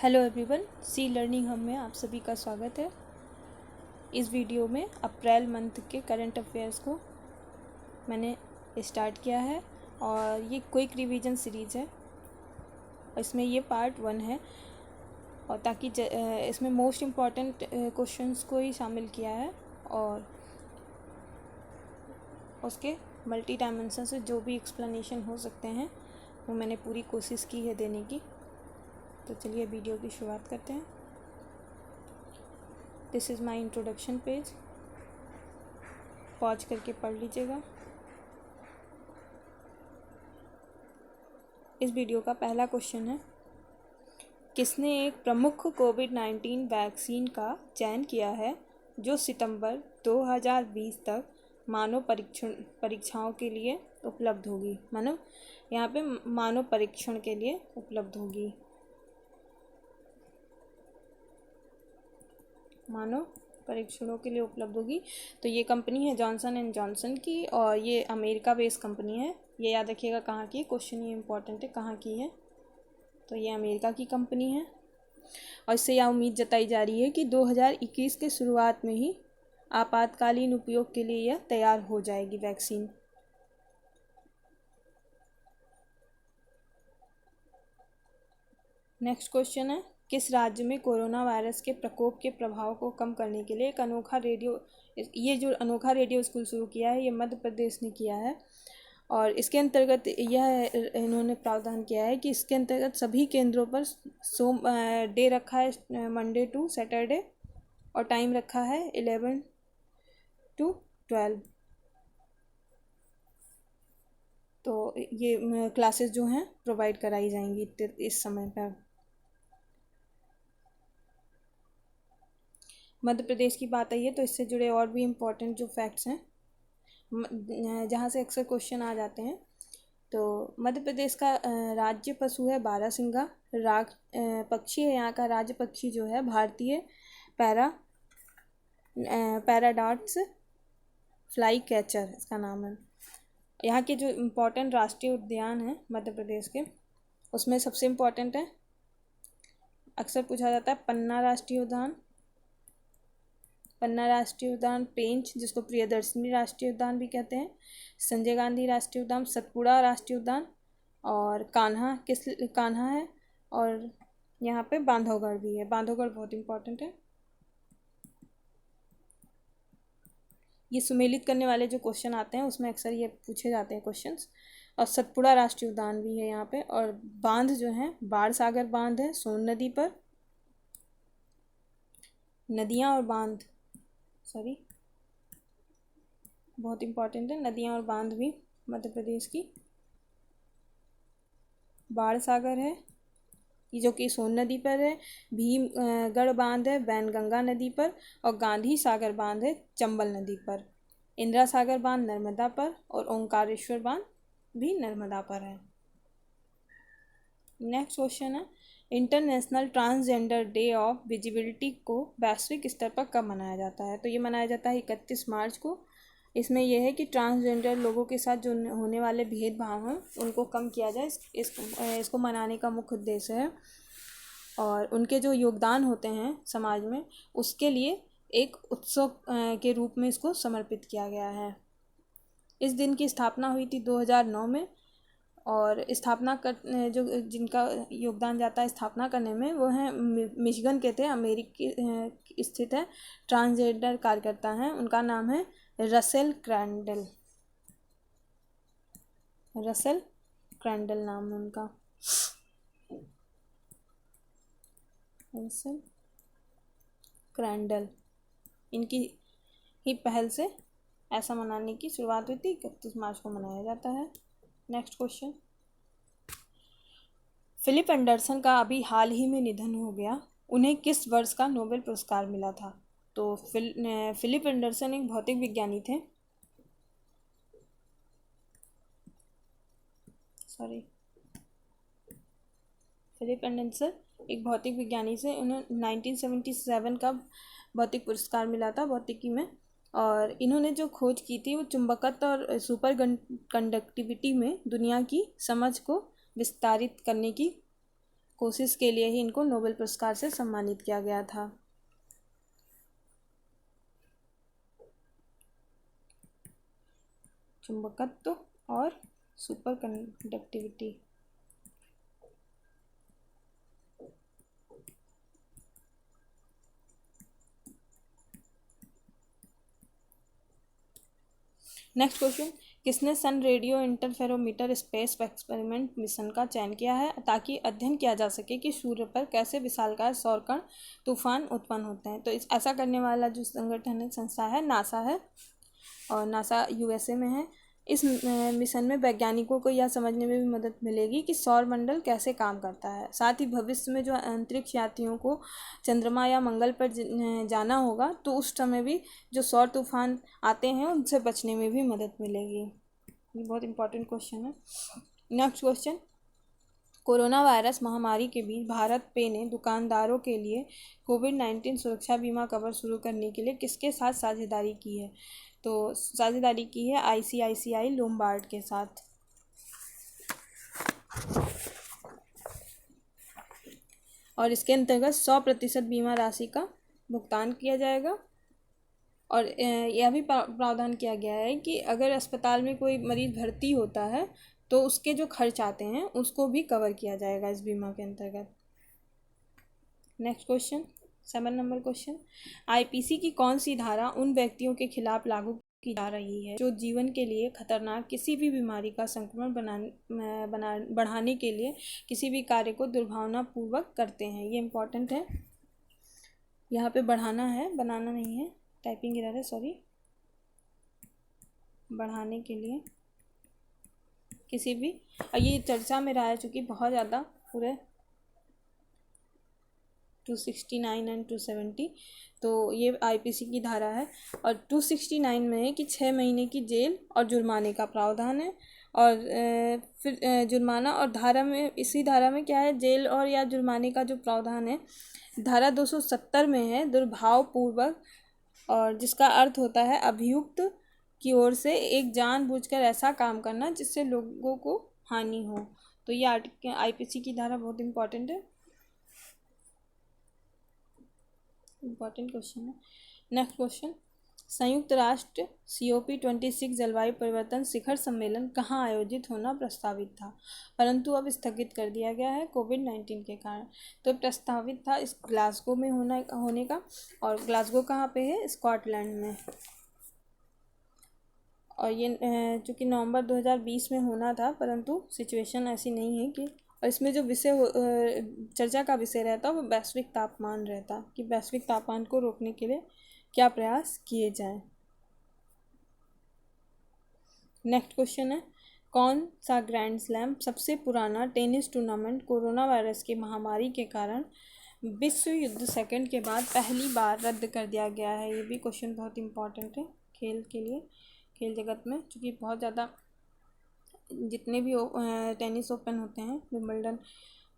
Hello everyone, सी learning हम में आप सभी का स्वागत है। इस वीडियो में अप्रैल मंथ के करंट अफेयर्स को मैंने स्टार्ट किया है और ये क्विक रिवीजन सीरीज़ है और इसमें ये पार्ट 1 है और ताकि इसमें मोस्ट इम्पॉर्टेंट क्वेश्चंस को ही शामिल किया है और उसके मल्टी डायमेंशन से जो भी एक्सप्लेनेशन हो सकते हैं वो मैंने पूरी कोशिश की है देने की। तो चलिए वीडियो की शुरुआत करते हैं। This is my introduction page, pause करके पढ़ लीजिएगा। इस वीडियो का पहला क्वेश्चन है, किसने एक प्रमुख कोविड-19 वैक्सीन का चयन किया है जो सितंबर 2020 तक मानव परीक्षाओं के लिए उपलब्ध होगी। यहाँ पे मानव परीक्षण के लिए उपलब्ध होगी। मानव परीक्षणों के लिए उपलब्ध होगी। तो ये कंपनी है जॉनसन एंड जॉनसन की और ये अमेरिका बेस्ड कंपनी है। ये याद रखिएगा कहाँ की, क्वेश्चन ये इंपॉर्टेंट है, कहाँ की है। तो ये अमेरिका की कंपनी है और इससे यह उम्मीद जताई जा रही है कि 2021 के शुरुआत में ही आपातकालीन उपयोग के लिए यह तैयार हो जाएगी वैक्सीन। नेक्स्ट क्वेश्चन है, किस राज्य में कोरोना वायरस के प्रकोप के प्रभाव को कम करने के लिए एक अनोखा रेडियो स्कूल शुरू किया है। ये मध्य प्रदेश ने किया है और इसके अंतर्गत यह इन्होंने प्रावधान किया है कि इसके अंतर्गत सभी केंद्रों पर डे रखा है मंडे टू सैटरडे और टाइम रखा है 11 to 12। तो ये क्लासेस जो हैं प्रोवाइड कराई जाएंगी इस समय पर। मध्य प्रदेश की बात आई है तो इससे जुड़े और भी इम्पोर्टेंट जो फैक्ट्स हैं जहाँ से अक्सर क्वेश्चन आ जाते हैं। तो मध्य प्रदेश का राज्य पशु है बारहसिंगा। पक्षी है यहाँ का राज्य पक्षी जो है भारतीय पैराडॉट्स फ्लाई कैचर इसका नाम है। यहाँ के जो इम्पोर्टेंट राष्ट्रीय उद्यान हैं मध्य प्रदेश के, उसमें सबसे इम्पोर्टेंट है, अक्सर पूछा जाता है, पन्ना राष्ट्रीय उद्यान, पेंच जिसको प्रियदर्शनी राष्ट्रीय उद्यान भी कहते हैं, संजय गांधी राष्ट्रीय उद्यान, सतपुड़ा राष्ट्रीय उद्यान और कान्हा है और यहाँ पे बांधवगढ़ भी है। बांधवगढ़ बहुत इम्पोर्टेंट है। ये सुमेलित करने वाले जो क्वेश्चन आते हैं उसमें अक्सर ये पूछे जाते हैं क्वेश्चंस। और सतपुड़ा राष्ट्रीय उद्यान भी है यहाँ पे। और बांध जो है बाणसागर बांध है सोन नदी पर। नदियाँ और बांध बहुत इम्पोर्टेंट है, नदियाँ और बांध भी मध्य प्रदेश की। बाणसागर है जो कि सोन नदी पर है, भीमगढ़ बांध है वैनगंगा नदी पर और गांधी सागर बांध है चंबल नदी पर। इंदिरा सागर बांध नर्मदा पर और ओंकारेश्वर बांध भी नर्मदा पर है। नेक्स्ट क्वेश्चन है, international transgender day of visibility को वैश्विक स्तर पर कब मनाया जाता है? तो ये मनाया जाता है 31 मार्च को। इसमें यह है कि ट्रांसजेंडर लोगों के साथ जो होने वाले भेदभाव हैं उनको कम किया जाए, इसको मनाने का मुख्य उद्देश्य है। और उनके जो योगदान होते हैं समाज में उसके लिए एक उत्सव के रूप में इसको समर्पित किया गया है। इस दिन की स्थापना हुई थी 2009 में और जिनका योगदान जाता है स्थापना करने में वो हैं मिशिगन के थे, अमेरिकी स्थित है, ट्रांसजेंडर कार्यकर्ता हैं। उनका नाम है रसेल क्रैंडल नाम है उनका। रसेल क्रैंडल, इनकी ही पहल से ऐसा मनाने की शुरुआत हुई थी। 31 मार्च को मनाया जाता है। नेक्स्ट क्वेश्चन, फिलिप एंडरसन का अभी हाल ही में निधन हो गया, उन्हें किस वर्ष का नोबेल पुरस्कार मिला था? तो फिलिप एंडरसन एक भौतिक विज्ञानी थे। फिलिप एंडरसन एक भौतिक विज्ञानी से उन्हें 1977 का भौतिक पुरस्कार मिला था भौतिकी में। और इन्होंने जो खोज की थी वो चुंबकत्व और सुपर कंडक्टिविटी में दुनिया की समझ को विस्तारित करने की कोशिश के लिए ही इनको नोबेल पुरस्कार से सम्मानित किया गया था। चुंबकत्व और सुपर कंडक्टिविटी। नेक्स्ट क्वेश्चन, किसने sun radio interferometer space experiment mission का चयन किया है ताकि अध्ययन किया जा सके कि सूर्य पर कैसे विशालकाय सौरकण तूफान उत्पन्न होते हैं। तो ऐसा करने वाला जो संगठन है, संस्था है, नासा है, और नासा यूएसए में है। इस मिशन में वैज्ञानिकों को यह समझने में भी मदद मिलेगी कि सौरमंडल कैसे काम करता है। साथ ही भविष्य में जो अंतरिक्ष यात्रियों को चंद्रमा या मंगल पर जाना होगा तो उस समय भी जो सौर तूफान आते हैं उनसे बचने में भी मदद मिलेगी। ये बहुत इंपॉर्टेंट क्वेश्चन है। नेक्स्ट क्वेश्चन, कोरोना वायरस महामारी के बीच भारत पे ने दुकानदारों के लिए कोविड-19 सुरक्षा बीमा कवर शुरू करने के लिए किसके साथ साझेदारी की है। तो साझेदारी की है ICICI लोम्बार्ड के साथ। और इसके अंतर्गत 100% बीमा राशि का भुगतान किया जाएगा। और यह भी प्रावधान किया गया है कि अगर अस्पताल में कोई मरीज भर्ती होता है तो उसके जो खर्च आते हैं उसको भी कवर किया जाएगा इस बीमा के अंतर्गत। Next question, 7 number question, IPC की कौन सी धारा उन व्यक्तियों के खिलाफ लागू की जा रही है जो जीवन के लिए खतरनाक किसी भी बीमारी का संक्रमण बढ़ाने के लिए किसी भी कार्य को दुर्भावनापूर्वक करते हैं। ये इम्पोर्टेंट है, यहाँ पे बढ़ाना है, बनाना नहीं है, टाइपिंग एरर है, सॉरी। बढ़ाने के लिए किसी भी, ये चर्चा में रहा है चूँकि बहुत ज़्यादा, पूरे 269 एंड 270, तो ये IPC की धारा है। और 269 में है कि 6 महीने की जेल और जुर्माने का प्रावधान है। और फिर जुर्माना, और धारा में, इसी धारा में क्या है, जेल और या जुर्माने का जो प्रावधान है धारा 270 में है दुर्भावपूर्वक, और जिसका अर्थ होता है अभियुक्त की ओर से एक जानबूझकर ऐसा काम करना जिससे लोगों को हानि हो। तो ये IPC की धारा बहुत इंपॉर्टेंट है, इम्पॉर्टेंट क्वेश्चन है। नेक्स्ट क्वेश्चन, संयुक्त राष्ट्र COP26 जलवायु परिवर्तन शिखर सम्मेलन कहाँ आयोजित होना प्रस्तावित था परंतु अब स्थगित कर दिया गया है कोविड-19 के कारण। तो प्रस्तावित था इस ग्लासगो में होने का, और ग्लासगो कहाँ पे है, स्कॉटलैंड में। और ये चूँकि नवंबर 2020 में होना था परंतु सिचुएशन ऐसी नहीं है कि, और इसमें जो चर्चा का विषय रहता वो वैश्विक तापमान रहता कि वैश्विक तापमान को रोकने के लिए क्या प्रयास किए जाएं। नेक्स्ट क्वेश्चन है, कौन सा ग्रैंड स्लैम सबसे पुराना टेनिस टूर्नामेंट कोरोना वायरस की महामारी के कारण विश्व युद्ध सेकंड के बाद पहली बार रद्द कर दिया गया है। ये भी क्वेश्चन बहुत इंपॉर्टेंट है खेल के लिए, खेल जगत में, क्योंकि बहुत ज़्यादा जितने भी टेनिस ओपन होते हैं, विंबलडन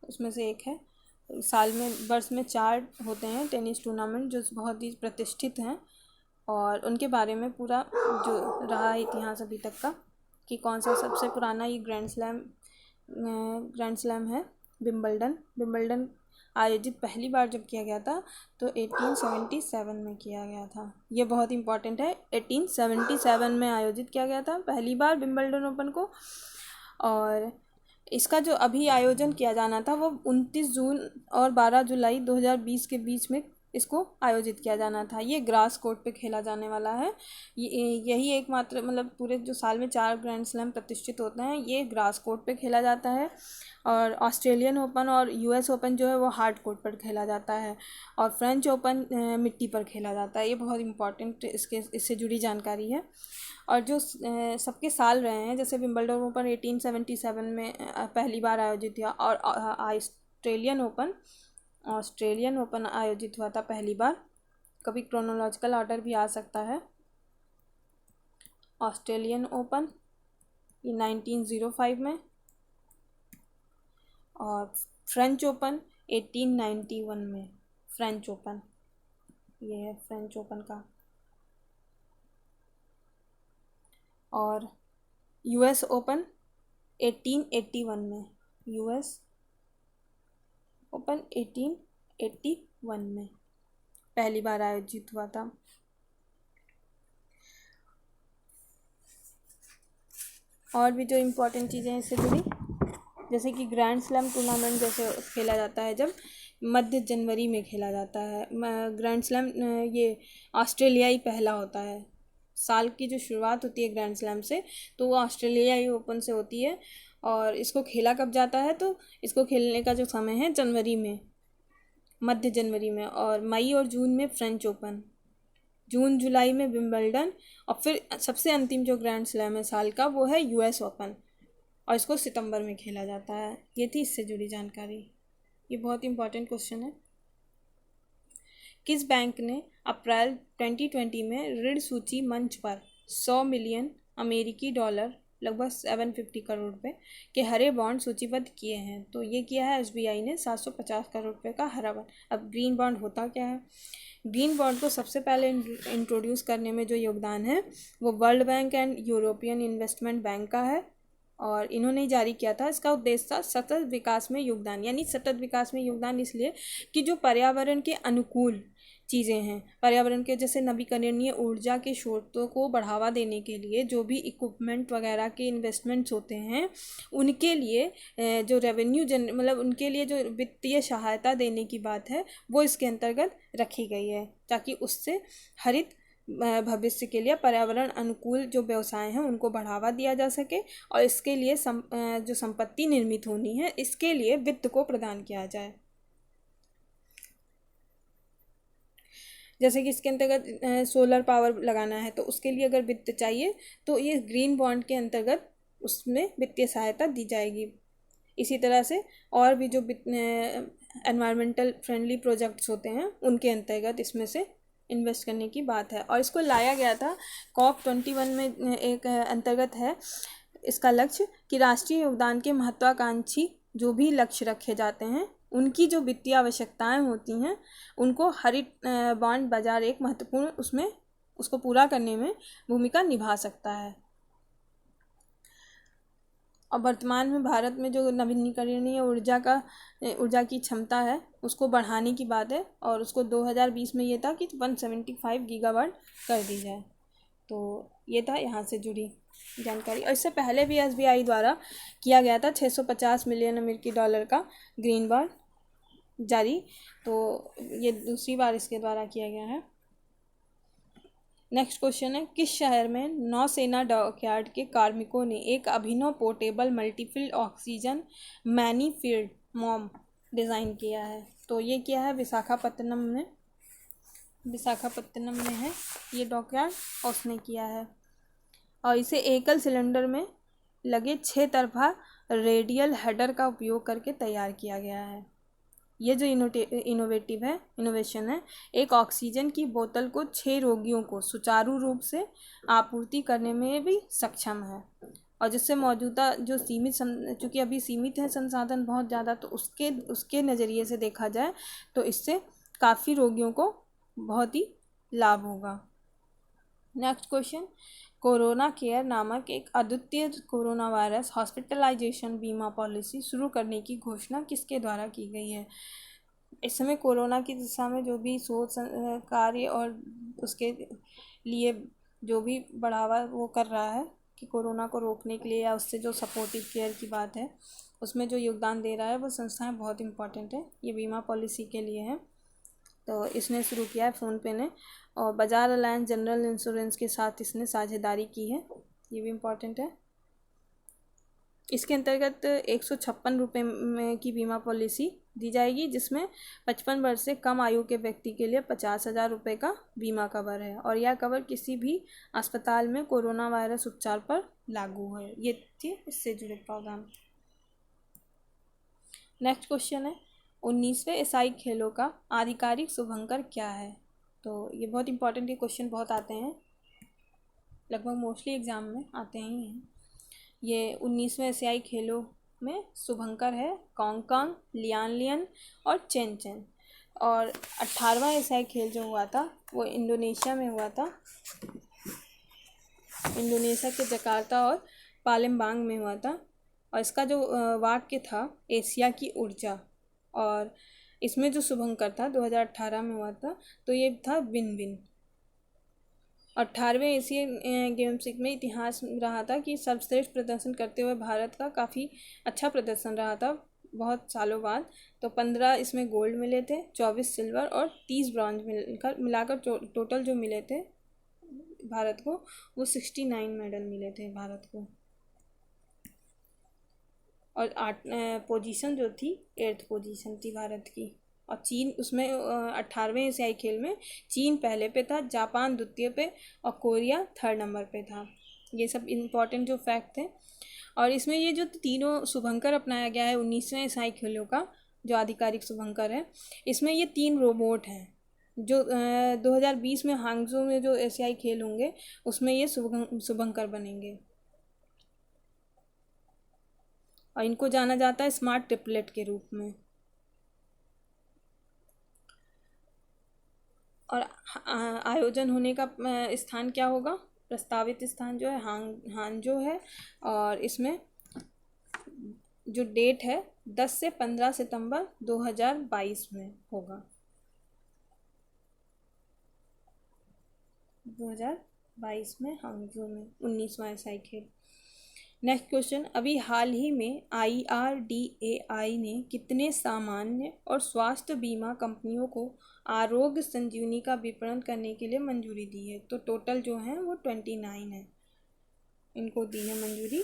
उसमें से एक है। साल में, वर्ष में 4 होते हैं टेनिस टूर्नामेंट जो बहुत ही प्रतिष्ठित हैं, और उनके बारे में पूरा जो रहा है इतिहास अभी तक का कि कौन सा सबसे पुराना ये ग्रैंड स्लैम है। विंबलडन आयोजित पहली बार जब किया गया था तो 1877 में किया गया था। ये बहुत इंपॉर्टेंट है, 1877 में आयोजित किया गया था पहली बार विंबलडन ओपन को। और इसका जो अभी आयोजन किया जाना था वो 29 जून और 12 जुलाई 2020 के बीच में इसको आयोजित किया जाना था। ये ग्रास कोर्ट पे खेला जाने वाला है। यही एकमात्र, मतलब पूरे जो साल में 4 ग्रैंड स्लैम प्रतिष्ठित होते हैं ये ग्रास कोर्ट पे खेला जाता है। और ऑस्ट्रेलियन ओपन और US ओपन जो है वो हार्ड कोर्ट पर खेला जाता है, और फ्रेंच ओपन मिट्टी पर खेला जाता है। ये बहुत इंपॉर्टेंट इससे जुड़ी जानकारी है। और जो सबके साल रहे हैं, जैसे विंबलडन ओपन 1877 में पहली बार आयोजित हुआ, और ऑस्ट्रेलियन ओपन आयोजित हुआ था पहली बार। कभी क्रोनोलॉजिकल ऑर्डर भी आ सकता है। ऑस्ट्रेलियन ओपन ये 1905 में, और फ्रेंच ओपन 1891 में। फ्रेंच ओपन, ये है फ्रेंच ओपन का। और US ओपन 1881 में, US ओपन 1881 में पहली बार आयोजित हुआ था। और भी जो इम्पोर्टेंट चीज़ें हैं इससे जुड़ी, जैसे कि ग्रैंड स्लैम टूर्नामेंट जैसे खेला जाता है जब मध्य जनवरी में खेला जाता है। ग्रैंड स्लैम ये ऑस्ट्रेलियाई पहला होता है। साल की जो शुरुआत होती है ग्रैंड स्लैम से, तो वो ऑस्ट्रेलियाई ओपन से होती है। और इसको खेला कब जाता है, तो इसको खेलने का जो समय है जनवरी में, मध्य जनवरी में। और मई और जून में फ्रेंच ओपन, जून जुलाई में विंबलडन, और फिर सबसे अंतिम जो ग्रैंड स्लैम है साल का वो है यूएस ओपन, और इसको सितंबर में खेला जाता है। ये थी इससे जुड़ी जानकारी। ये बहुत इंपॉर्टेंट क्वेश्चन है। किस बैंक ने अप्रैल 2020 में ऋण सूची मंच पर 100 मिलियन अमेरिकी डॉलर लगभग 750 करोड़ रुपए के हरे बॉन्ड सूचीबद्ध किए हैं? तो ये किया है एसबीआई ने 750 करोड़ रुपए का हरा बॉन्ड। अब ग्रीन बॉन्ड होता क्या है? ग्रीन बॉन्ड को सबसे पहले इंट्रोड्यूस करने में जो योगदान है वो world bank and European investment bank का है, और इन्होंने ही जारी किया था। इसका उद्देश्य था सतत विकास में योगदान, यानी सतत विकास में योगदान इसलिए कि जो पर्यावरण के अनुकूल चीज़ें हैं, पर्यावरण के जैसे नवीकरणीय ऊर्जा के स्रोतों को बढ़ावा देने के लिए जो भी इक्विपमेंट वगैरह के इन्वेस्टमेंट्स होते हैं, उनके लिए जो रेवेन्यू मतलब उनके लिए जो वित्तीय सहायता देने की बात है वो इसके अंतर्गत रखी गई है, ताकि उससे हरित भविष्य के लिए पर्यावरण अनुकूल जो व्यवसाय हैं उनको बढ़ावा दिया जा सके, और इसके लिए जो संपत्ति निर्मित होनी है इसके लिए वित्त को प्रदान किया जाए। जैसे कि इसके अंतर्गत सोलर पावर लगाना है तो उसके लिए अगर वित्त चाहिए तो ये ग्रीन बॉन्ड के अंतर्गत उसमें वित्तीय सहायता दी जाएगी। इसी तरह से और भी जो एनवायरमेंटल फ्रेंडली प्रोजेक्ट्स होते हैं उनके अंतर्गत इसमें से इन्वेस्ट करने की बात है। और इसको लाया गया था COP21 में एक अंतर्गत है इसका लक्ष्य कि राष्ट्रीय योगदान के महत्वाकांक्षी जो भी लक्ष्य रखे जाते हैं उनकी जो वित्तीय आवश्यकताएं होती हैं उनको हरित बॉन्ड बाजार एक महत्वपूर्ण उसमें उसको पूरा करने में भूमिका निभा सकता है। और वर्तमान में भारत में जो नवीनीकरणीय ऊर्जा की क्षमता है उसको बढ़ाने की बात है, और उसको 2020 में ये था कि 175 गीगावाट कर दी जाए। तो ये था यहाँ से जुड़ी जानकारी। और इससे पहले भी एसबीआई द्वारा किया गया था 650 मिलियन अमेरिकी डॉलर का ग्रीन बॉन्ड जारी, तो ये दूसरी बार इसके द्वारा किया गया है। नेक्स्ट क्वेश्चन है, किस शहर में नौसेना डॉकयार्ड के कार्मिकों ने एक अभिनव portable multifield oxygen मैनीफील्ड mom design किया है? तो ये किया है विशाखापत्तनम में है ये डॉकयार्ड, और उसने किया है। और इसे एकल सिलेंडर में लगे 6 तरफा रेडियल हेडर का उपयोग करके तैयार किया गया है। ये जो इनोवेशन है एक ऑक्सीजन की बोतल को 6 रोगियों को सुचारू रूप से आपूर्ति करने में भी सक्षम है, और जिससे मौजूदा जो चूँकि अभी सीमित है संसाधन बहुत ज़्यादा, तो उसके नज़रिए से देखा जाए तो इससे काफ़ी रोगियों को बहुत ही लाभ होगा। नेक्स्ट क्वेश्चन, कोरोना केयर नामक एक अद्वितीय कोरोना वायरस हॉस्पिटलाइजेशन बीमा पॉलिसी शुरू करने की घोषणा किसके द्वारा की गई है? इस समय कोरोना की दिशा में जो भी शोध कार्य और उसके लिए जो भी बढ़ावा वो कर रहा है कि कोरोना को रोकने के लिए या उससे जो सपोर्टिव केयर की बात है उसमें जो योगदान दे रहा है वो संस्थाएं बहुत इम्पॉर्टेंट है। ये बीमा पॉलिसी के लिए है, तो इसने शुरू किया है फ़ोनपे ने, और बजाज अलायंस जनरल इंश्योरेंस के साथ इसने साझेदारी की है, ये भी इम्पॉर्टेंट है। इसके अंतर्गत 156 रुपये में की बीमा पॉलिसी दी जाएगी, जिसमें 55 वर्ष से कम आयु के व्यक्ति के लिए 50,000 रुपये का बीमा कवर है, और यह कवर किसी भी अस्पताल में कोरोना वायरस उपचार पर लागू है। ये थी इससे जुड़े प्रावधान। नेक्स्ट क्वेश्चन है, 19वें एशियाई खेलों का आधिकारिक शुभंकर क्या है? तो ये बहुत इंपॉर्टेंट, ये क्वेश्चन बहुत आते हैं, लगभग मोस्टली एग्ज़ाम में आते ही हैं। ये 19वें एशियाई खेलों में शुभंकर है कांगकांग, लियानलियन और चेनचेन। और 18वां एशियाई खेल जो हुआ था वो इंडोनेशिया में हुआ था, इंडोनेशिया के जकार्ता और पालेम्बांग में हुआ था। और इसका जो वाक्य था एशिया की ऊर्जा, और इसमें जो शुभंकर था 2018 में हुआ था, तो ये था विन विन। 18वें एशियन गेम्स में इतिहास रहा था कि सर्वश्रेष्ठ प्रदर्शन करते हुए भारत का काफ़ी अच्छा प्रदर्शन रहा था बहुत सालों बाद। तो 15 इसमें गोल्ड मिले थे, 24 सिल्वर और 30 ब्रॉन्ज मिलाकर टोटल जो मिले थे भारत को वो 69 मेडल मिले थे भारत को। और 8 पोजीशन जो थी 8th पोजीशन थी भारत की। और चीन उसमें 18वें एशियाई खेल में चीन पहले पे था, जापान द्वितीय पे और कोरिया 3rd नंबर पे था। ये सब इम्पोर्टेंट जो फैक्ट थे। और इसमें ये जो तीनों शुभंकर अपनाया गया है 19वें एशियाई खेलों का जो आधिकारिक शुभंकर है, इसमें ये 3 रोबोट हैं जो 2020 में हांगझो में जो एशियाई खेल होंगे उसमें ये शुभंकर बनेंगे। और इनको जाना जाता है स्मार्ट ट्रिपलेट के रूप में। और आयोजन होने का स्थान क्या होगा? प्रस्तावित स्थान जो है हांगझो है। और इसमें जो डेट है 10 से 15 सितंबर 2022 में होगा। 2022 में हांगझो में 19वां एशियाई खेल। नेक्स्ट क्वेश्चन, अभी हाल ही में IRDAI ने कितने सामान्य और स्वास्थ्य बीमा कंपनियों को आरोग्य संजीवनी का विपणन करने के लिए मंजूरी दी है? तो टोटल जो है वो 29 है, इनको दी है मंजूरी।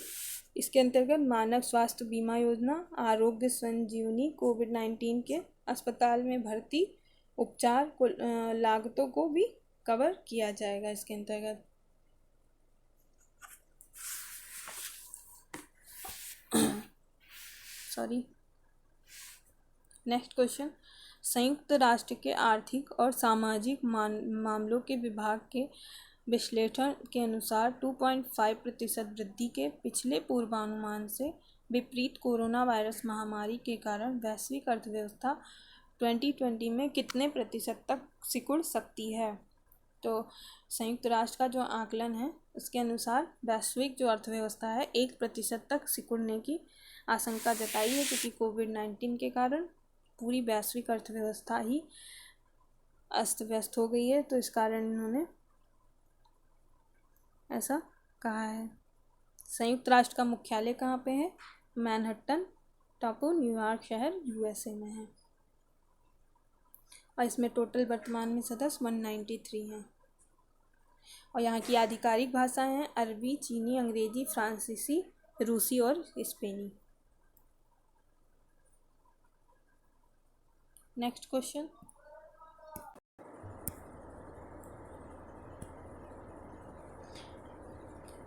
इसके अंतर्गत मानव स्वास्थ्य बीमा योजना, आरोग्य संजीवनी, कोविड-19 के अस्पताल में भर्ती, उपचार को लागतों को भी कवर किया जाएगा इसके अंतर्गत। सॉरी। नेक्स्ट क्वेश्चन, संयुक्त राष्ट्र के आर्थिक और सामाजिक मामलों के विभाग के विश्लेषण के अनुसार 2.5% वृद्धि के पिछले पूर्वानुमान से विपरीत कोरोना वायरस महामारी के कारण वैश्विक अर्थव्यवस्था 2020 में कितने प्रतिशत तक सिकुड़ सकती है? तो संयुक्त राष्ट्र का जो आकलन है उसके अनुसार वैश्विक जो अर्थव्यवस्था है 1% तक सिकुड़ने की आशंका जताई है, क्योंकि कोविड-19 के कारण पूरी वैश्विक अर्थव्यवस्था ही अस्त व्यस्त हो गई है। तो इस कारण इन्होंने ऐसा कहा है। संयुक्त राष्ट्र का मुख्यालय कहाँ पे है? मैनहट्टन टापू, न्यूयॉर्क शहर, USA में है। और इसमें टोटल वर्तमान में सदस्य 193 हैं। और यहाँ की आधिकारिक भाषाएं हैं अरबी, चीनी, अंग्रेजी, फ्रांसीसी, रूसी और स्पेनी। नेक्स्ट क्वेश्चन,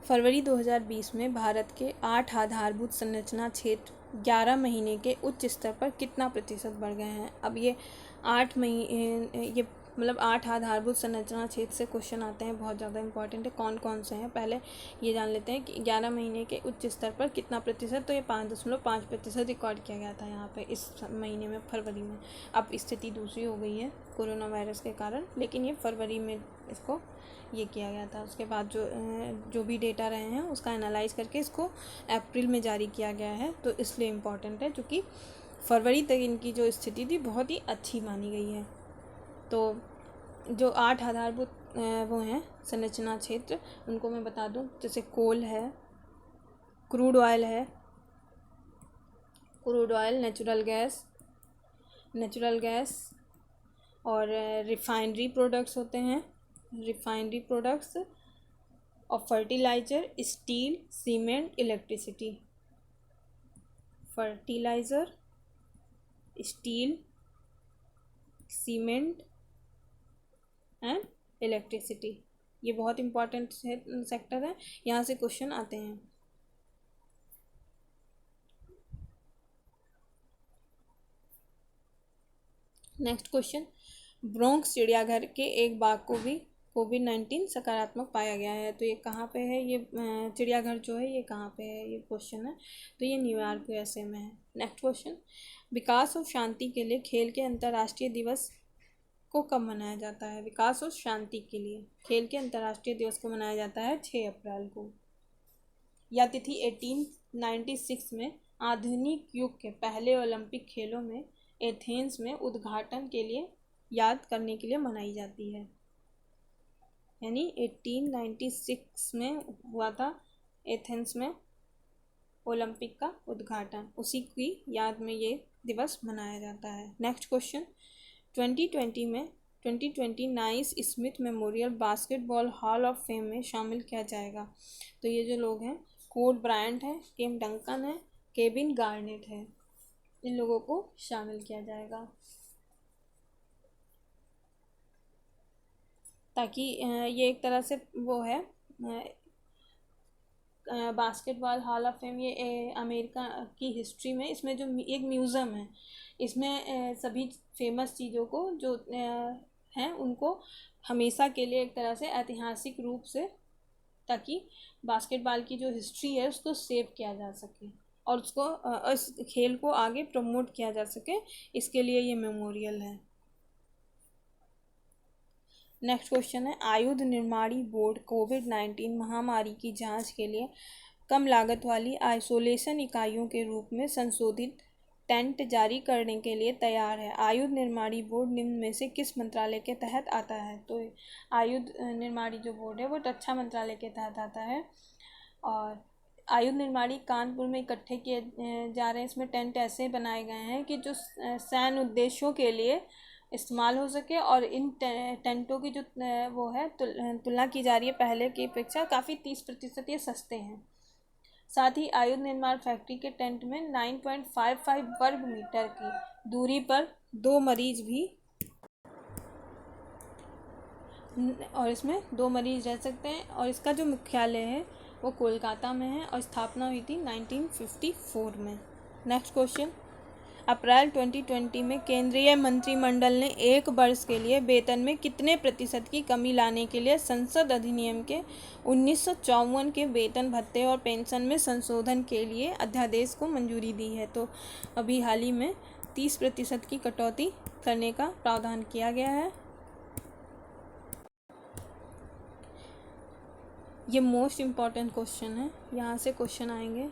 फरवरी 2020 में भारत के 8 आधारभूत संरचना क्षेत्र 11 महीने के उच्च स्तर पर कितना प्रतिशत बढ़ गए हैं? अब ये 8 महीने ये मतलब 8 आधारभूत संरचना क्षेत्र से क्वेश्चन आते हैं, बहुत ज़्यादा इंपॉर्टेंट है। कौन कौन से हैं पहले ये जान लेते हैं कि 11 महीने के उच्च स्तर पर कितना प्रतिशत? तो ये 5.5% रिकॉर्ड किया गया था यहाँ पे इस महीने में, फरवरी में। अब स्थिति दूसरी हो गई है कोरोना वायरस के कारण, लेकिन ये फरवरी में इसको ये किया गया था। उसके बाद जो भी डेटा रहे हैं उसका एनालाइज करके इसको अप्रैल में जारी किया गया है। तो इसलिए इम्पॉर्टेंट है क्योंकि फरवरी तक इनकी जो स्थिति थी बहुत ही अच्छी मानी गई है। तो जो 8 आधारभूत वो हैं संरचना क्षेत्र, उनको मैं बता दूं, जैसे कोल है, क्रूड ऑयल है, नेचुरल गैस और रिफाइनरी प्रोडक्ट्स होते हैं, रिफाइनरी प्रोडक्ट्स और fertiliser, steel, cement, electricity. Fertiliser, steel, cement and electricity, ये बहुत इंपॉर्टेंट सेक्टर है, यहाँ से क्वेश्चन आते हैं। नेक्स्ट क्वेश्चन, ब्रोंक्स चिड़ियाघर के एक बाघ को भी कोविड-19 सकारात्मक पाया गया है। तो ये कहाँ पे है? ये चिड़ियाघर जो है ये कहाँ पे है, ये क्वेश्चन है। तो ये न्यूयॉर्क USA में है। नेक्स्ट क्वेश्चन, विकास और शांति के लिए खेल के अंतर्राष्ट्रीय दिवस को कब मनाया जाता है? विकास और शांति के लिए खेल के अंतर्राष्ट्रीय दिवस को मनाया जाता है 6 अप्रैल को। यह तिथि 1896 में आधुनिक युग के पहले ओलंपिक खेलों में एथेंस में उद्घाटन के लिए याद करने के लिए मनाई जाती है? यानी 1896 में हुआ था एथेंस में ओलंपिक का उद्घाटन, उसी की याद में ये दिवस मनाया जाता है। Next question, 2020 nice Smith memorial basketball hall of fame में शामिल किया जाएगा? तो ये जो लोग हैं, कोड ब्रायंट है, टिम डंकन है, केविन गार्नेट है, इन लोगों को शामिल किया जाएगा ताकि ये एक तरह से वो है बास्केटबॉल हॉल ऑफ फेम। ये अमेरिका की हिस्ट्री में इसमें जो एक म्यूज़ियम है, इसमें सभी फेमस चीज़ों को जो हैं उनको हमेशा के लिए एक तरह से ऐतिहासिक रूप से, ताकि बास्केटबॉल की जो हिस्ट्री है उसको सेव किया जा सके और उसको इस खेल को आगे प्रमोट किया जा सके, इसके लिए ये मेमोरियल है। नेक्स्ट क्वेश्चन है, आयुध निर्माणी बोर्ड कोविड-19 महामारी की जांच के लिए कम लागत वाली आइसोलेशन इकाइयों के रूप में संशोधित टेंट जारी करने के लिए तैयार है। आयुध निर्माणी बोर्ड निम्न में से किस मंत्रालय के तहत आता है? तो आयुध निर्माणी जो बोर्ड है वो रक्षा मंत्रालय के तहत आता है। और आयुध निर्माणी कानपुर में इकट्ठे किए जा रहे हैं। इसमें टेंट ऐसे बनाए गए हैं कि जो सैन्य उद्देश्यों के लिए इस्तेमाल हो सके, और इन टेंटों की जो वो है तुलना की जा रही है पहले की अपेक्षा काफ़ी 30% ये सस्ते हैं। साथ ही आयुध निर्माण फैक्ट्री के टेंट में 9.55 वर्ग मीटर की दूरी पर 2 मरीज भी, और इसमें 2 मरीज रह सकते हैं। और इसका जो मुख्यालय है वो कोलकाता में है और स्थापना हुई थी 1954 में। नेक्स्ट क्वेश्चन, अप्रैल 2020 में केंद्रीय मंत्रिमंडल ने 1 वर्ष के लिए वेतन में कितने प्रतिशत की कमी लाने के लिए संसद अधिनियम के 1954 के वेतन भत्ते और पेंशन में संशोधन के लिए अध्यादेश को मंजूरी दी है? तो अभी हाल ही में 30% की कटौती करने का प्रावधान किया गया है। ये मोस्ट इम्पॉर्टेंट क्वेश्चन है, यहाँ से क्वेश्चन आएंगे।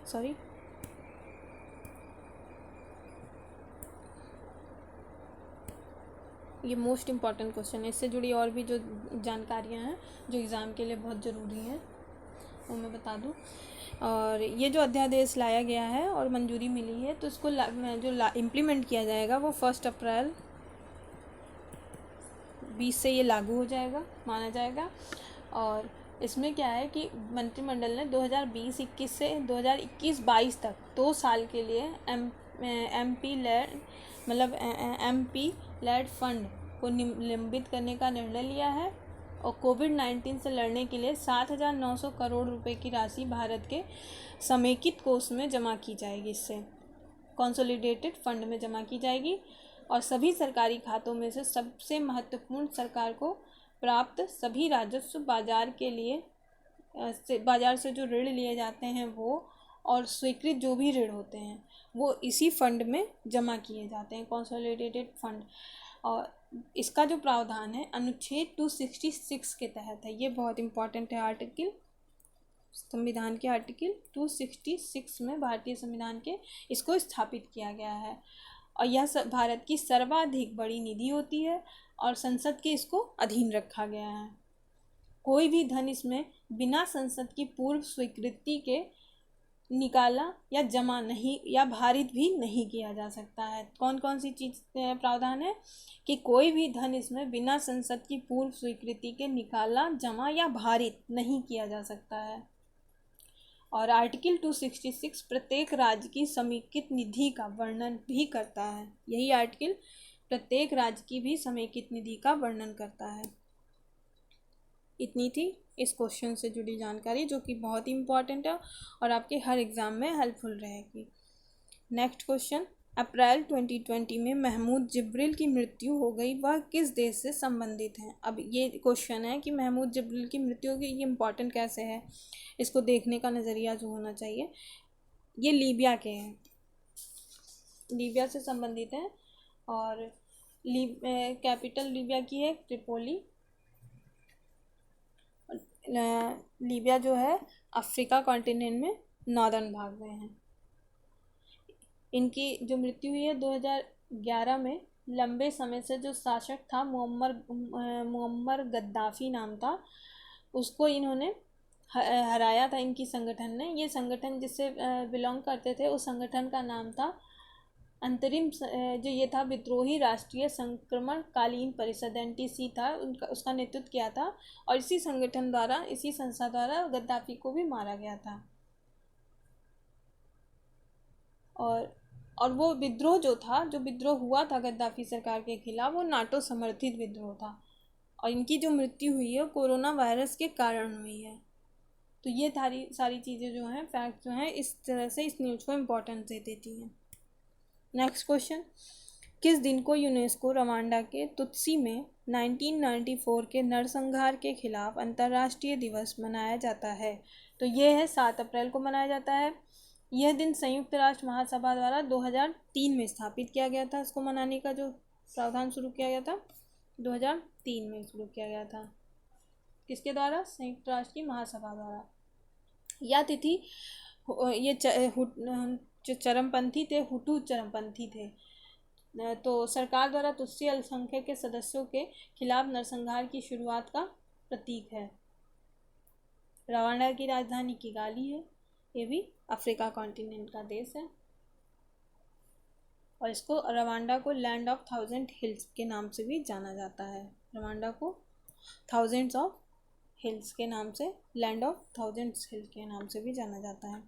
ये मोस्ट इम्पॉर्टेंट क्वेश्चन है। इससे जुड़ी और भी जो जानकारियाँ हैं जो एग्ज़ाम के लिए बहुत ज़रूरी हैं वो मैं बता दूँ। और ये जो अध्यादेश लाया गया है और मंजूरी मिली है, तो इसको इम्प्लीमेंट किया जाएगा वो 1 अप्रैल 20 से ये लागू हो जाएगा माना जाएगा। और इसमें क्या है कि मंत्रिमंडल ने 2020-21 से 2021-22 तक 2 साल के लिए MP लेड फंड को निलंबित करने का निर्णय लिया है और कोविड-19 से लड़ने के लिए 7,900 करोड़ रुपए की राशि भारत के समेकित कोष में जमा की जाएगी। इससे कंसोलिडेटेड फंड में जमा की जाएगी और सभी सरकारी खातों में से सबसे महत्वपूर्ण सरकार को प्राप्त सभी राजस्व बाजार से जो ऋण लिए जाते हैं वो, और स्वीकृत जो भी ऋण होते हैं वो इसी फंड में जमा किए जाते हैं, कंसोलिडेटेड फंड। और इसका जो प्रावधान है अनुच्छेद 266 के तहत है। ये बहुत इम्पोर्टेंट है आर्टिकल, संविधान के आर्टिकल 266 में भारतीय संविधान के इसको स्थापित किया गया है। और यह भारत की सर्वाधिक बड़ी निधि होती है और संसद के इसको अधीन रखा गया है। कोई भी धन इसमें बिना संसद की पूर्व स्वीकृति के निकाला या जमा नहीं या भारित भी नहीं किया जा सकता है। कौन कौन सी चीज़ प्रावधान है कि कोई भी धन इसमें बिना संसद की पूर्व स्वीकृति के निकाला, जमा या भारित नहीं किया जा सकता है। और आर्टिकल 266 प्रत्येक राज्य की समेकित निधि का वर्णन भी करता है। यही आर्टिकल प्रत्येक राज्य की भी समेकित निधि का वर्णन करता है। इतनी थी इस क्वेश्चन से जुड़ी जानकारी, जो कि बहुत ही इम्पॉर्टेंट है और आपके हर एग्ज़ाम में हेल्पफुल रहेगी। नेक्स्ट क्वेश्चन, अप्रैल 2020 में महमूद जिब्रिल की मृत्यु हो गई, वह किस देश से संबंधित हैं? अब ये क्वेश्चन है कि महमूद जिब्रिल की मृत्यु होगी, ये इम्पॉर्टेंट कैसे है, इसको देखने का नज़रिया जो होना चाहिए। ये लीबिया के हैं, लीबिया से संबंधित हैं और कैपिटल लीबिया की है ट्रिपोली। लीबिया जो है अफ्रीका कॉन्टिनेंट में नॉर्दर्न भाग में है। इनकी जो मृत्यु हुई है 2011 में लंबे समय से जो शासक था मुअम्मर गद्दाफी नाम था, उसको इन्होंने हराया था। इनकी संगठन ने, ये संगठन जिससे बिलोंग करते थे, उस संगठन का नाम था अंतरिम जो ये था विद्रोही राष्ट्रीय संक्रमण कालीन परिषद, NTC था उनका, उसका नेतृत्व किया था। और इसी संगठन द्वारा, इसी संस्था द्वारा गद्दाफी को भी मारा गया था। और वो विद्रोह जो था, जो विद्रोह हुआ था गद्दाफी सरकार के खिलाफ, वो नाटो समर्थित विद्रोह था। और इनकी जो मृत्यु हुई है कोरोना वायरस के कारण हुई है। तो ये सारी चीज़ें जो हैं, फैक्ट जो हैं, इस तरह से इस न्यूज़ को इम्पोर्टेंस दे देती हैं। नेक्स्ट क्वेश्चन, किस दिन को यूनेस्को रवांडा के तुत्सी में 1994 के नरसंहार के खिलाफ अंतर्राष्ट्रीय दिवस मनाया जाता है? तो ये है 7 अप्रैल को मनाया जाता है। यह दिन संयुक्त राष्ट्र महासभा द्वारा 2003 में स्थापित किया गया था। इसको मनाने का जो प्रावधान शुरू किया गया था 2003 में शुरू किया गया था। किसके द्वारा? संयुक्त राष्ट्र की महासभा द्वारा। यह तिथि ये जो चरमपंथी थे, हुटू चरमपंथी थे, तो सरकार द्वारा तुत्सी अल्पसंख्यक के सदस्यों के खिलाफ नरसंहार की शुरुआत का प्रतीक है। रवांडा की राजधानी किगाली है। ये भी अफ्रीका कॉन्टिनेंट का देश है। और इसको रवांडा को लैंड ऑफ 1000 हिल्स के नाम से भी जाना जाता है। रवांडा को थाउजेंड्स ऑफ हिल्स के नाम से, लैंड ऑफ 1000 हिल्स के नाम से भी जाना जाता है।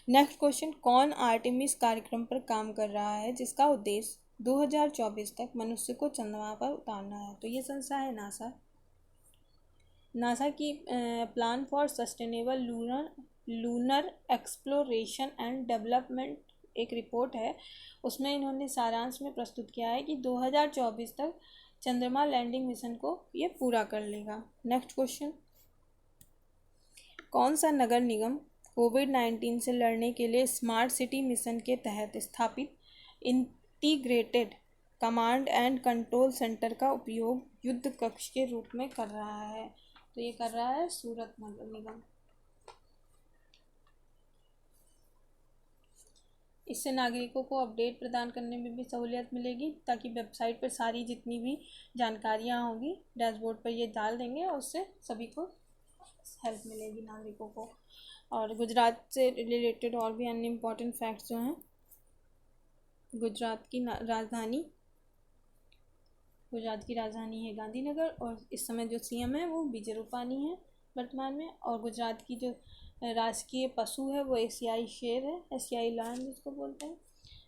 नेक्स्ट क्वेश्चन, कौन आर्टेमिस कार्यक्रम पर काम कर रहा है जिसका उद्देश्य 2024 तक मनुष्य को चंद्रमा पर उतारना है? तो ये संस्था है नासा। नासा की plan for sustainable lunar exploration and development एक रिपोर्ट है, उसमें इन्होंने सारांश में प्रस्तुत किया है कि 2024 तक चंद्रमा लैंडिंग मिशन को ये पूरा कर लेगा। नेक्स्ट क्वेश्चन, कौन सा नगर निगम कोविड-19 से लड़ने के लिए स्मार्ट सिटी मिशन के तहत स्थापित integrated command and control centre का उपयोग युद्ध कक्ष के रूप में कर रहा है? तो ये कर रहा है सूरत नगर निगम। इससे नागरिकों को अपडेट प्रदान करने में भी सहूलियत मिलेगी, ताकि वेबसाइट पर सारी जितनी भी जानकारियाँ होंगी डैशबोर्ड पर ये डाल देंगे और उससे सभी को हेल्प मिलेगी नागरिकों को। और गुजरात से रिलेटेड और भी अन्य इम्पोर्टेंट फैक्ट्स जो हैं, गुजरात की राजधानी है गांधीनगर, और इस समय जो CM है वो विजय रूपानी है वर्तमान में। और गुजरात की जो राजकीय पशु है वो एशियाई शेर है, एशियाई लायन जिसको बोलते हैं।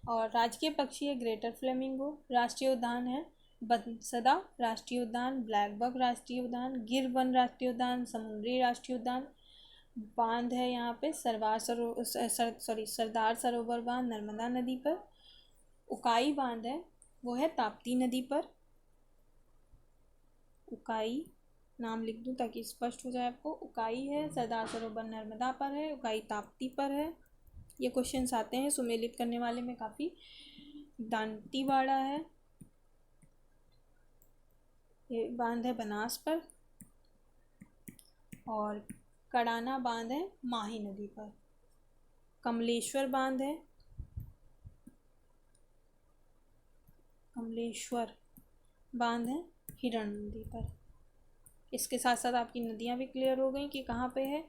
और राजकीय पक्षी है ग्रेटर फ्लेमिंगो। राष्ट्रीय उद्यान है बंसदा राष्ट्रीय उद्यान, ब्लैक बक राष्ट्रीय उद्यान, गिर वन राष्ट्रीय उद्यान, समुद्री राष्ट्रीय उद्यान। बांध है यहाँ पे सरदार सरोवर बांध नर्मदा नदी पर। उकाई बांध है वो है ताप्ती नदी पर। उकाई नाम लिख दूँ ताकि स्पष्ट हो जाए आपको। उकाई है सरदार सरोवर नर्मदा पर है, उकाई ताप्ती पर है। ये क्वेश्चंस आते हैं सुमेलित करने वाले में काफ़ी। दांतीवाड़ा है, ये बांध है बनास पर। और कड़ाना बांध है माही नदी पर। कमलेश्वर बांध है, कमलेश्वर बांध है हिरण नदी पर। इसके साथ साथ आपकी नदियाँ भी क्लियर हो गई कि कहाँ पे है।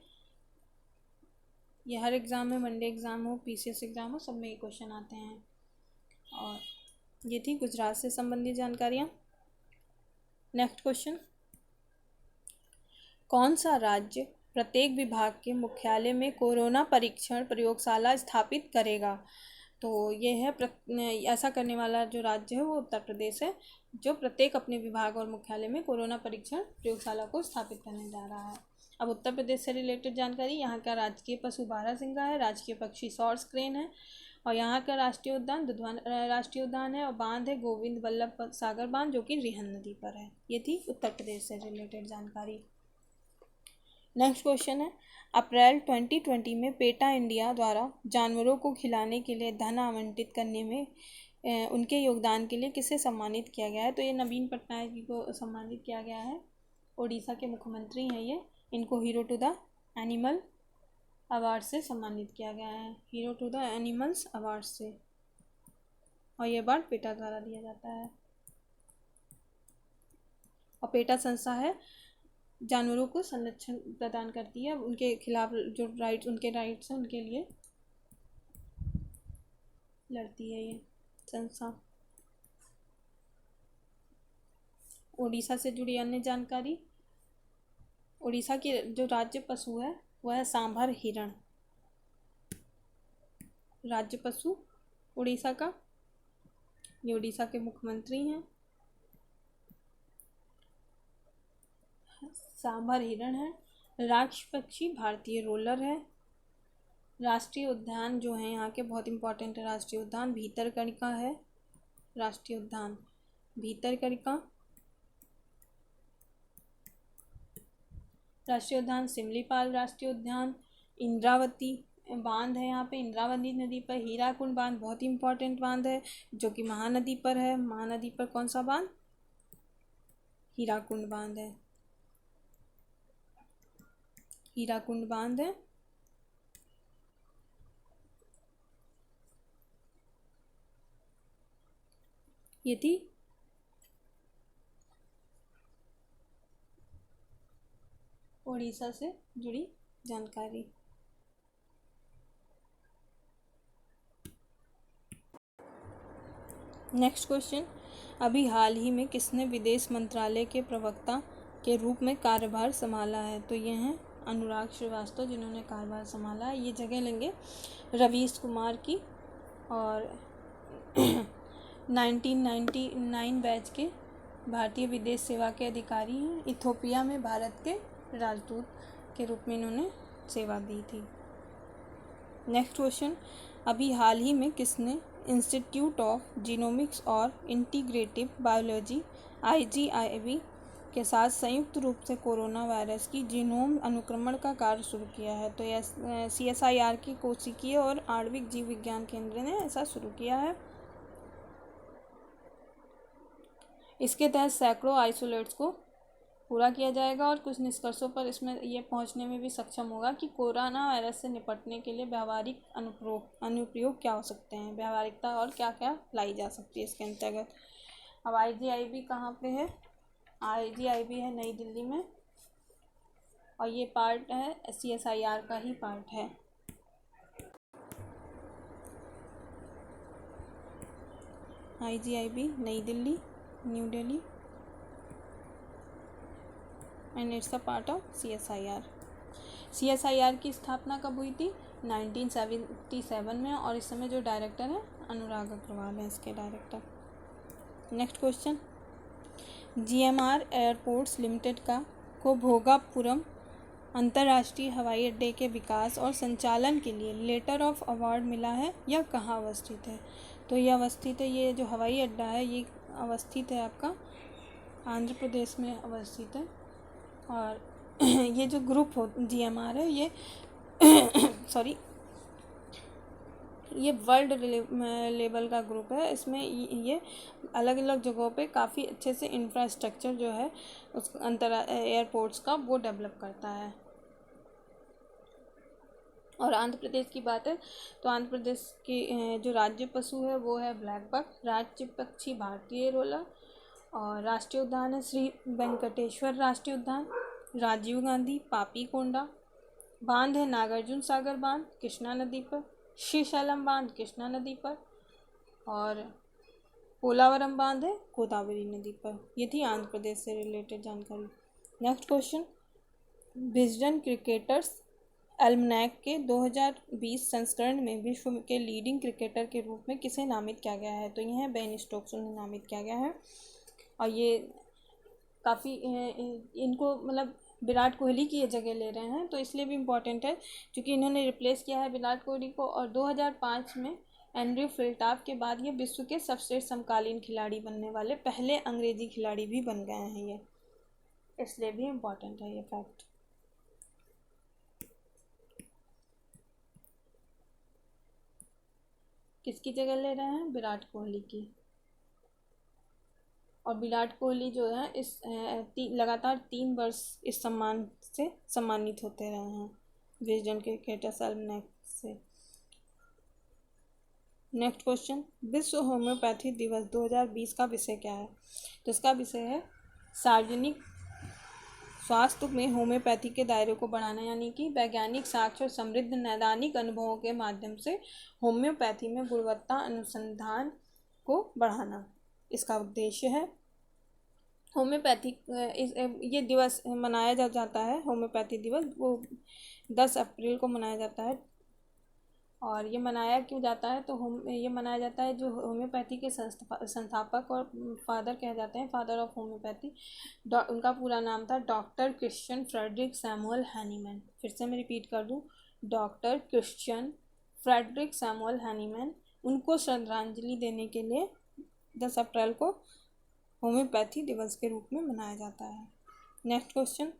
ये हर एग्ज़ाम में, वनडे एग्ज़ाम हो, PCS एग्ज़ाम हो, सब में ये क्वेश्चन आते हैं। और ये थी गुजरात से संबंधित जानकारियाँ। नेक्स्ट क्वेश्चन, कौन सा राज्य प्रत्येक विभाग के मुख्यालय में कोरोना परीक्षण प्रयोगशाला स्थापित करेगा? तो ये है ऐसा करने वाला जो राज्य है वो उत्तर प्रदेश है, जो प्रत्येक अपने विभाग और मुख्यालय में कोरोना परीक्षण प्रयोगशाला को स्थापित करने जा रहा है। अब उत्तर प्रदेश से रिलेटेड जानकारी, यहाँ का राजकीय पशु बारहसिंगा है, राजकीय पक्षी सॉर्स क्रेन है, और यहाँ का राष्ट्रीय उद्यान दुधवा राष्ट्रीय उद्यान है, और बांध है गोविंद वल्लभ सागर बांध जो कि रिहन नदी पर है। ये थी उत्तर प्रदेश से रिलेटेड जानकारी। नेक्स्ट क्वेश्चन है, अप्रैल 2020 में पेटा इंडिया द्वारा जानवरों को खिलाने के लिए धन आवंटित करने में उनके योगदान के लिए किसे सम्मानित किया गया है? तो ये नवीन पटनायक जी को सम्मानित किया गया है। उड़ीसा के मुख्यमंत्री हैं ये। इनको hero to the animal award से सम्मानित किया गया है, hero to the animals award से। और ये अवार्ड पेटा द्वारा दिया जाता है। और पेटा संस्था है जानवरों को संरक्षण प्रदान करती है, उनके खिलाफ जो उनके राइट्स हैं उनके लिए लड़ती है ये संस्था। उड़ीसा से जुड़ी अन्य जानकारी। उड़ीसा की जो राज्य पशु है वह है सांभर हिरण। राज्य पशु उड़ीसा का, ये उड़ीसा के मुख्यमंत्री हैं। सांभर हिरण है। राष्ट्रीय पक्षी भारतीय रोलर है। राष्ट्रीय उद्यान जो है यहाँ के बहुत इंपॉर्टेंट है। राष्ट्रीय उद्यान भीतरकनिका है। राष्ट्रीय उद्यान भीतरकनिका। राष्ट्रीय उद्यान सिमलीपाल राष्ट्रीय उद्यान। इंद्रावती बांध है यहाँ पे, इंद्रावती नदी पर। हीराकुंड बांध बहुत ही इंपॉर्टेंट बांध है जो कि महानदी पर है। महानदी पर कौन सा बांध? हीराकुंड बांध है। हीराकुंड बांध है। ये थी उड़ीसा से जुड़ी जानकारी। नेक्स्ट क्वेश्चन, अभी हाल ही में किसने विदेश मंत्रालय के प्रवक्ता के रूप में कार्यभार संभाला है? तो ये हैं अनुराग श्रीवास्तव जिन्होंने कार्यभार संभाला है। ये जगह लेंगे रवीश कुमार की। और 1999 बैच के भारतीय विदेश सेवा के अधिकारी हैं। इथोपिया में भारत के राजदूत के रूप में इन्होंने सेवा दी थी। नेक्स्ट क्वेश्चन, अभी हाल ही में किसने इंस्टीट्यूट ऑफ जीनोमिक्स और इंटीग्रेटिव बायोलॉजी IGIB के साथ संयुक्त रूप से कोरोना वायरस की जीनोम अनुक्रमण का कार्य शुरू किया है? तो यह CSIR की कोशिकीय और आणविक जीव विज्ञान केंद्र ने ऐसा शुरू किया है। इसके तहत सैकड़ों आइसोलेट्स को पूरा किया जाएगा और कुछ निष्कर्षों पर इसमें ये पहुंचने में भी सक्षम होगा कि कोरोना वायरस से निपटने के लिए व्यावहारिक अनुप्रयोग क्या हो सकते हैं, व्यावहारिकता और क्या क्या लाई जा सकती है इसके अंतर्गत। अब IGIB कहाँ पे है? IGIB है नई दिल्ली में और ये पार्ट है CSIR का ही पार्ट है। IGIB नई Delhi, new Delhi and it's a part of CSIR। CSIR की स्थापना कब हुई थी? 1977 में और इस समय जो डायरेक्टर है अनुराग अग्रवाल है इसके director. Next question, GMR airports limited को भोगापुरम अंतर्राष्ट्रीय हवाई अड्डे के विकास और संचालन के लिए लेटर ऑफ अवार्ड मिला है या कहाँ अवस्थित है? तो ये अवस्थित है, ये जो हवाई अड्डा है ये अवस्थित है आपका आंध्र प्रदेश में अवस्थित है। और ये जो ग्रुप GMR है ये सॉरी ये वर्ल्ड लेवल का ग्रुप है। इसमें ये अलग अलग जगहों पे काफ़ी अच्छे से इंफ्रास्ट्रक्चर जो है उस एयरपोर्ट्स का वो डेवलप करता है। और आंध्र प्रदेश की बात है तो आंध्र प्रदेश की जो राज्य पशु है वो है ब्लैक बक। राज्य पक्षी भारतीय रोलर। और राष्ट्रीय उद्यान है श्री वेंकटेश्वर राष्ट्रीय उद्यान, राजीव गांधी, पापीकोंडा। बांध है नागार्जुन सागर बांध कृष्णा नदी पर, श्रीशैलम बांध कृष्णा नदी पर और पोलावरम बांध है गोदावरी नदी पर। ये थी आंध्र प्रदेश से रिलेटेड जानकारी। Next question, Wisden cricketers almanac के 2020 संस्करण में विश्व के लीडिंग क्रिकेटर के रूप में किसे नामित किया गया है? तो ये है बेन स्टोक्स, उन्हें नामित किया गया है। और ये काफ़ी इनको मतलब विराट कोहली की ये जगह ले रहे हैं तो इसलिए भी इम्पोर्टेंट है क्योंकि इन्होंने रिप्लेस किया है विराट कोहली को। और 2005 में एंड्रयू फिल्टाफ के बाद ये विश्व के सर्वश्रेष्ठ समकालीन खिलाड़ी बनने वाले पहले अंग्रेजी खिलाड़ी भी बन गए हैं ये, इसलिए भी इम्पोर्टेंट है ये फैक्ट। किसकी जगह ले रहे हैं? विराट कोहली की। और विराट कोहली जो है इस लगातार 3 वर्ष इस सम्मान से सम्मानित होते रहे हैं विजडन क्रिकेटर्स एल्मनैक से। नेक्स्ट क्वेश्चन, विश्व होम्योपैथी दिवस 2020 का विषय क्या है? तो इसका विषय है सार्वजनिक स्वास्थ्य में होम्योपैथी के दायरे को बढ़ाना, यानी कि वैज्ञानिक साक्ष्य और समृद्ध नैदानिक अनुभवों के माध्यम से होम्योपैथी में गुणवत्ता अनुसंधान को बढ़ाना इसका उद्देश्य है। होम्योपैथी ये दिवस मनाया जाता है, होम्योपैथी दिवस वो 10 अप्रैल को मनाया जाता है। और ये मनाया क्यों जाता है? तो ये मनाया जाता है, जो होम्योपैथी के संस्थापक और फादर कहे जाते हैं, फादर ऑफ होम्योपैथी, उनका पूरा नाम था doctor Christian Friedrich Samuel Hahnemann. फिर से मैं रिपीट कर दूं, doctor Christian Friedrich Samuel Hahnemann. उनको श्रद्धांजलि देने के लिए 10 अप्रैल को होम्योपैथी दिवस के रूप में मनाया जाता है। नेक्स्ट क्वेश्चन,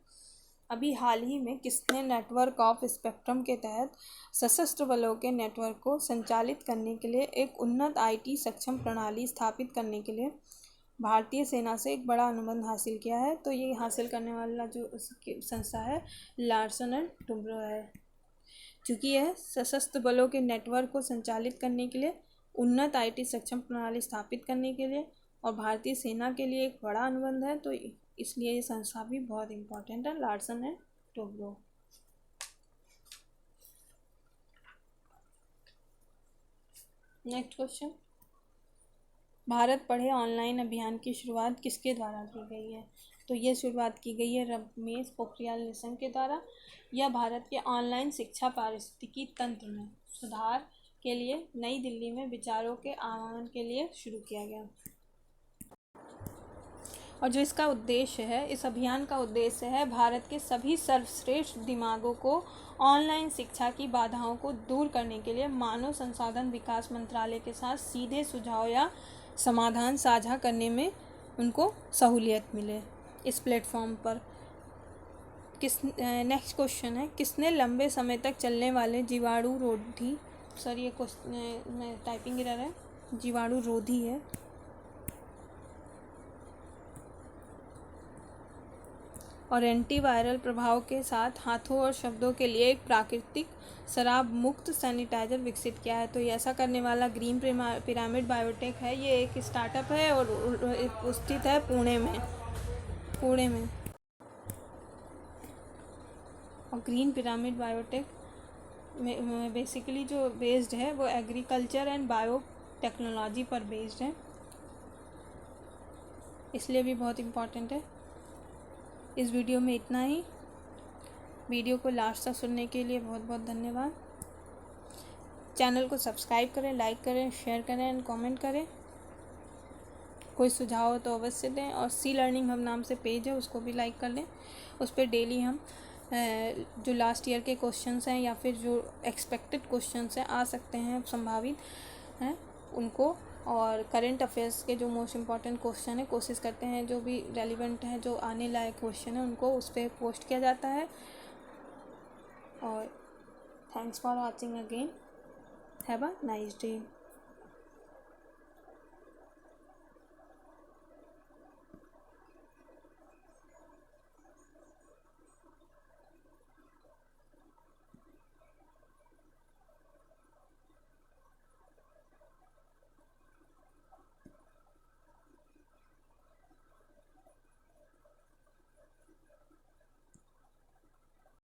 अभी हाल ही में किसने नेटवर्क ऑफ स्पेक्ट्रम के तहत सशस्त्र बलों के नेटवर्क को संचालित करने के लिए एक उन्नत आईटी सक्षम प्रणाली स्थापित करने के लिए भारतीय सेना से एक बड़ा अनुबंध हासिल किया है? तो ये हासिल करने वाला जो संस्था है लार्सन एंड टुब्रो है। चूँकि यह सशस्त्र बलों के नेटवर्क को संचालित करने के लिए, उन्नत आईटी सक्षम प्रणाली स्थापित करने के लिए और भारतीय सेना के लिए एक बड़ा अनुबंध है, तो इसलिए ये संस्था भी बहुत इम्पोर्टेंट है, Larsen and Toubro. Next question, Bharat पढ़े ऑनलाइन अभियान की शुरुआत किसके द्वारा की गई है? तो ये शुरुआत की गई है रमेश पोखरियाल निशंक के द्वारा। यह भारत के ऑनलाइन शिक्षा पारिस्थितिकी तंत्र में सुधार के लिए नई दिल्ली में विचारों के आह्वान के लिए शुरू किया गया। और जो इसका उद्देश्य है, इस अभियान का उद्देश्य है भारत के सभी सर्वश्रेष्ठ दिमागों को ऑनलाइन शिक्षा की बाधाओं को दूर करने के लिए मानव संसाधन विकास मंत्रालय के साथ सीधे सुझाव या समाधान साझा करने में उनको सहूलियत मिले इस प्लेटफॉर्म पर। नेक्स्ट क्वेश्चन है, किसने लंबे समय तक चलने वाले जीवाणु रोधी, सॉरी ये क्वेश्चन टाइपिंग एरर है, जीवाणु रोधी है, और एंटीवायरल प्रभाव के साथ हाथों और शब्दों के लिए एक प्राकृतिक शराब मुक्त सैनिटाइजर विकसित किया है? तो ये ऐसा करने वाला ग्रीन पिरामिड बायोटेक है। ये एक स्टार्टअप है और स्थित है पुणे में। और ग्रीन पिरामिड बायोटेक में बेसिकली जो बेस्ड है वो एग्रीकल्चर एंड बायो टेक्नोलॉजी पर बेस्ड है, इसलिए भी बहुत इम्पॉर्टेंट है। इस वीडियो में इतना ही। वीडियो को लास्ट तक सुनने के लिए बहुत बहुत धन्यवाद। चैनल को सब्सक्राइब करें, लाइक करें, शेयर करें एंड कमेंट करें। कोई सुझाव हो तो अवश्य दें। और सी लर्निंग हब नाम से पेज है, उसको भी लाइक कर लें। उस पर डेली हम जो लास्ट ईयर के क्वेश्चंस हैं या फिर जो एक्सपेक्टेड क्वेश्चंस हैं आ सकते हैं, संभावित हैं, उनको, और करंट अफेयर्स के जो मोस्ट इम्पॉर्टेंट क्वेश्चन है कोशिश करते हैं जो भी रेलिवेंट हैं, जो आने लायक क्वेश्चन है, उनको उस पर पोस्ट किया जाता है। और thanks for watching again. Have a nice day.